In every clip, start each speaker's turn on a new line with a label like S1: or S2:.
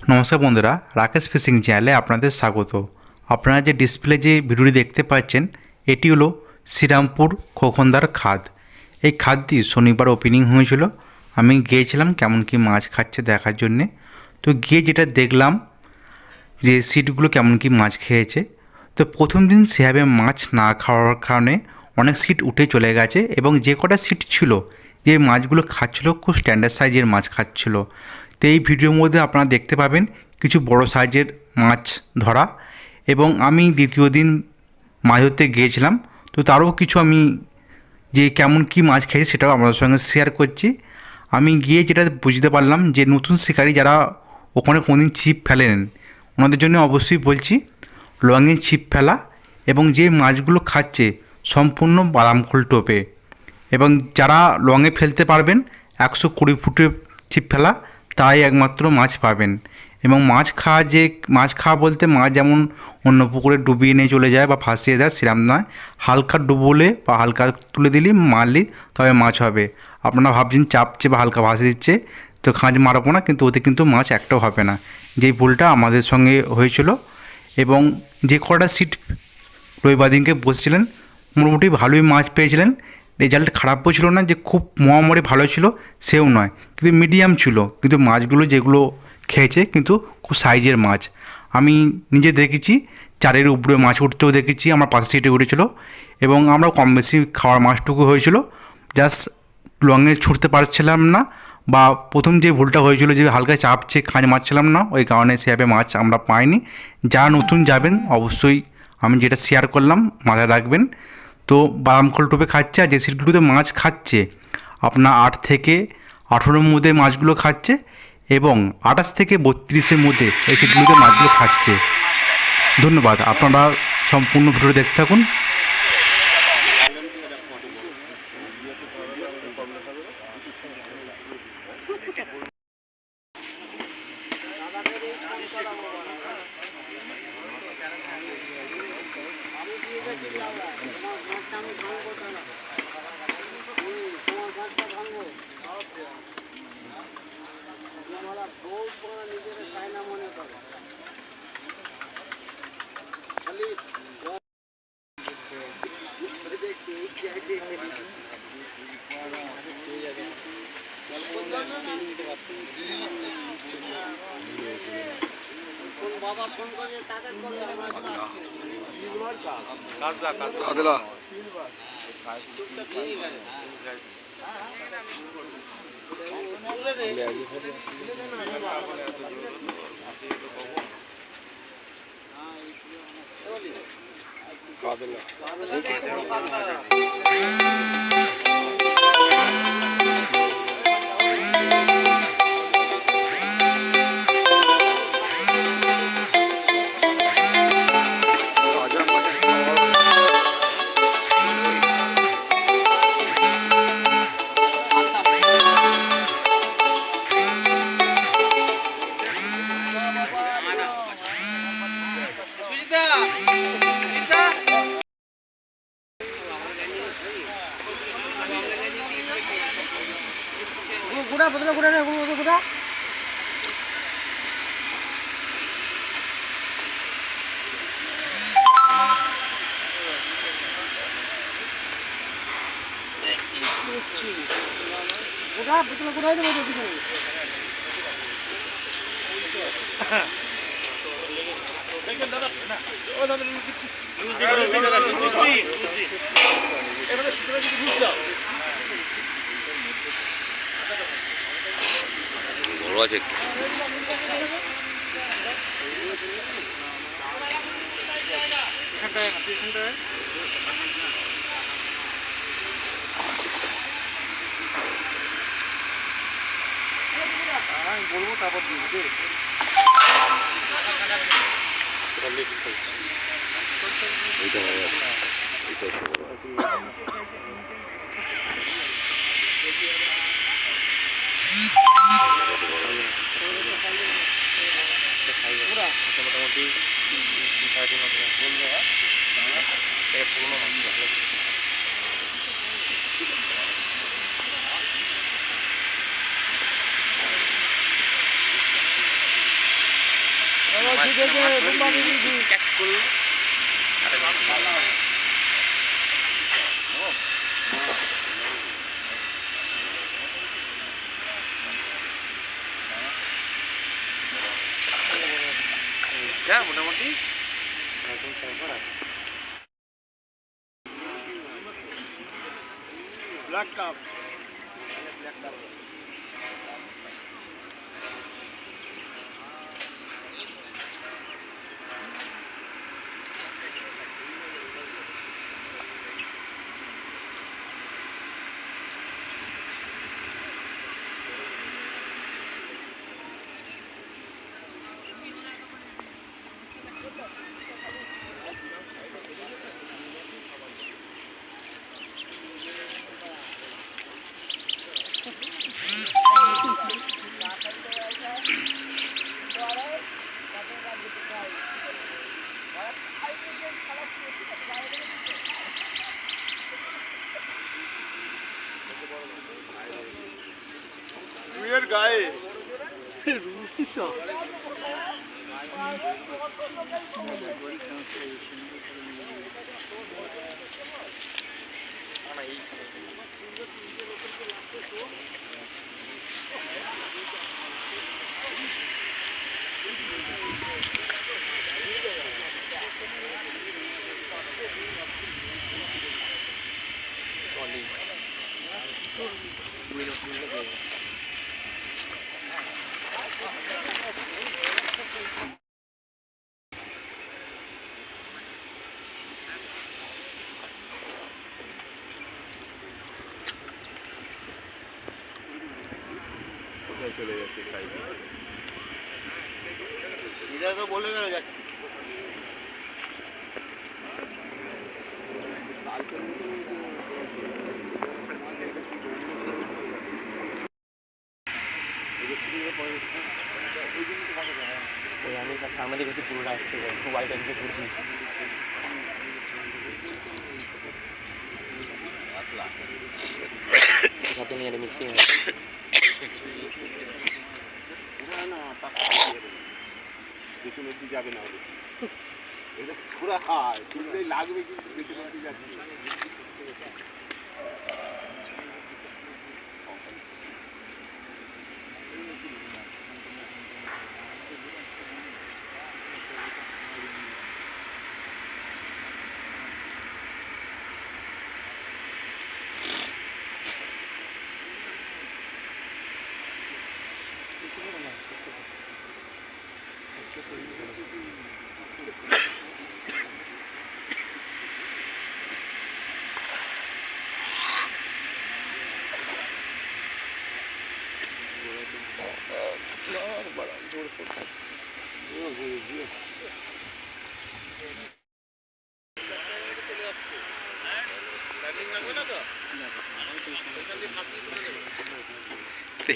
S1: নমস্কার বন্ধুরা, রাকেশ ফিশিং চ্যানেলে আপনাদের স্বাগত। আপনারা যে ডিসপ্লে যে ভিডিওটি দেখতে পাচ্ছেন, এটি হলো শ্রীরামপুর খোকনদার খাদ। এই খাদটি শনিবার ওপেনিং হয়েছিল। আমি গিয়েছিলাম কেমন কি মাছ খাচ্ছে দেখার জন্যে। তো গিয়ে যেটা দেখলাম যে সিটগুলো কেমন কি মাছ খেয়েছে। তো প্রথম দিন সেভাবে মাছ না খাওয়ার কারণে অনেক সিট উঠে চলে গেছে, এবং যে কটা সিট ছিল যে মাছগুলো খাচ্ছিল খুব স্ট্যান্ডার্ড সাইজের মাছ খাচ্ছিল। তো এই ভিডিওর মধ্যে আপনারা দেখতে পাবেন কিছু বড় সাইজের মাছ ধরা, এবং আমি দ্বিতীয় দিন মাছ ধরতে গিয়েছিলাম। তো তারও কিছু আমি যে কেমন কি মাছ খেয়েছি সেটাও আপনাদের সঙ্গে শেয়ার করছি। আমি গিয়ে যেটা বুঝতে পারলাম যে নতুন শিকারী যারা ওখানে কোনোদিন ছিপ ফেলেন, ওনাদের জন্য অবশ্যই বলছি লঙে ছিপ ফেলা, এবং যে মাছগুলো খাচ্ছে সম্পূর্ণ বাদামখোল টোপে। এবং যারা লঙে ফেলতে পারবেন 120 ফুটে ছিপ ফেলা, তাই একমাত্র মাছ পাবেন। এবং মাছ খাওয়া বলতে মাছ যেমন অন্য পুকুরে ডুবিয়ে নিয়ে চলে যায় বা ফাঁসিয়ে দেয় সেরকম নয়। হালকা ডুবোলে বা হালকা তুলে দিলে মারলে তবে মাছ হবে। আপনারা ভাবছেন চাপছে বা হালকা ভাসিয়ে দিচ্ছে তো খাঁজ মারবো না, কিন্তু ওতে কিন্তু মাছ একটাও হবে না। যেই ভুলটা আমাদের সঙ্গে হয়েছিল। এবং যে কটা সিট রবিবার দিনকে বসছিলেন মোটামুটি ভালোই মাছ পেয়েছিলেন। রেজাল্ট খারাপও ছিল না যে খুব মহামারি ভালো ছিল সেও নয়, কিন্তু মিডিয়াম ছিল। কিন্তু মাছগুলো যেগুলো খেয়েছে কিন্তু খুব সাইজের মাছ। আমি নিজে দেখেছি, চারের উপরে মাছ উঠতেও দেখেছি, আমার পাশে সিটে উঠেছিল। এবং আমরা কম বেশি খাওয়ার মাছটুকু হয়েছিল, জাস্ট লঙে ছুটতে পারছিলাম না, বা প্রথম যে ভুলটা হয়েছিল যে হালকা চাপছে খাঁজ মারছিলাম না, ওই কারণে সেভাবে মাছ আমরা পাইনি। যারা নতুন যাবেন অবশ্যই আমি যেটা শেয়ার করলাম মাথায় রাখবেন। তো বাদামখোল টোপে খাচ্ছে, আর যে সিটগুলোতে মাছ খাচ্ছে আপনার 8 থেকে 18-র মধ্যে মাছগুলো খাচ্ছে, এবং 28 থেকে 32-এর মধ্যে এই সিটগুলোতে মাছগুলো খাচ্ছে। ধন্যবাদ, আপনারা সম্পূর্ণ ভিডিও দেখতে থাকুন।
S2: বাবা ফোন করে তাদের করবে
S3: কাদলা
S2: গুড়া বদলা গুড়া না গুড়া গুড়া বদলা গুড়াই দেবো তো কিছু দেখেন দাদা না ও দাদা এবারে সুতরাং যদি বুঝ দাও
S3: বড় আছে
S2: আমি বলবো তারপর দিয়ে
S3: এইটা ভালো আছে এইটা
S2: মোটামুটি 3.5 বলবে পুরোনো মাছ মোটামুটি ব্ল্যাক কাপ রুইয়ের গায়ে চলে যাচ্ছে সাইডে এটা তো বলে গেল যাচ্ছে আমি সামনে দেখেছি পুরোটা আসছে খুব আইটা দিকে ঘুরে দিয়েছি কত নিয়ে মিক্সিং পেছন অব্দি যাবে না এটা পুরো হয় তুললেই লাগবে কিন্তু পেছন অব্দি যাচ্ছে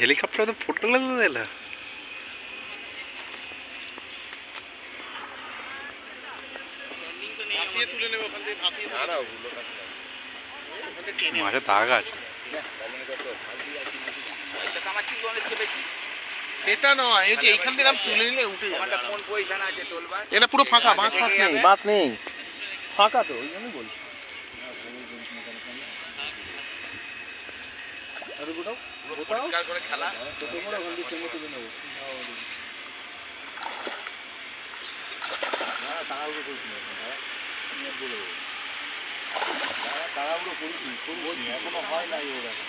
S1: हेलिकॉप्टर तो फुटने दिला মাঝে দাগ আছে
S2: সেটা নয় এই যে এইখান থেকে নাম তুলে নিলে উঠে যাবে কোন পজিশন আছে তোলবার এটা পুরো ফাঁকা বাস নেই ফাঁকা তো ওই জন্যই বলছি আরে গোটাও পরিষ্কার করে খেলা তো তোমরা ওখান থেকে টেনে তুলে নেবো না তাড়াহুড়ো করিস না আমি বলে দেবো তাড়াহুড়ো করিস নি এখনো হয় নাই ওর এখন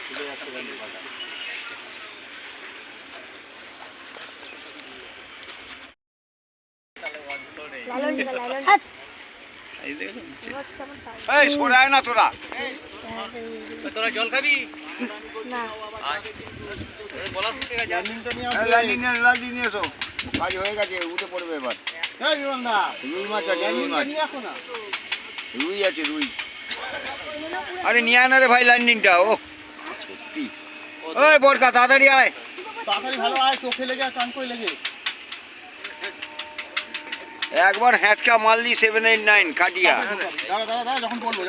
S2: তুলে যাচ্ছে গাড়ি ফাঁকা
S3: এই সরায় না তোরা
S2: তোরা জল খাবি
S4: না
S3: লাইন নিয়ে এসো কাজ হয়ে গেছে উঠে পড়বে এবার রুই মাছ আছে রুই আছে রুই আরে নিয়ে আয় না রে ভাই ল্যান্ডিংটা ও সত্যি ওই বরকা তাড়াতাড়ি আয়
S2: তাড়াতাড়ি ভালো আয় চোখে লেগে আর কান করে লেগে
S3: একবার হ্যাঁচকা মারলি 789 কাটিয়া
S2: দাঁড়া যখন বলবো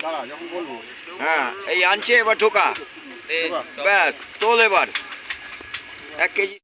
S2: দাঁড়া যখন বলবো
S3: হ্যাঁ এই আনছে এবার ঢোকা ব্যাস তোল এবার 1 কেজি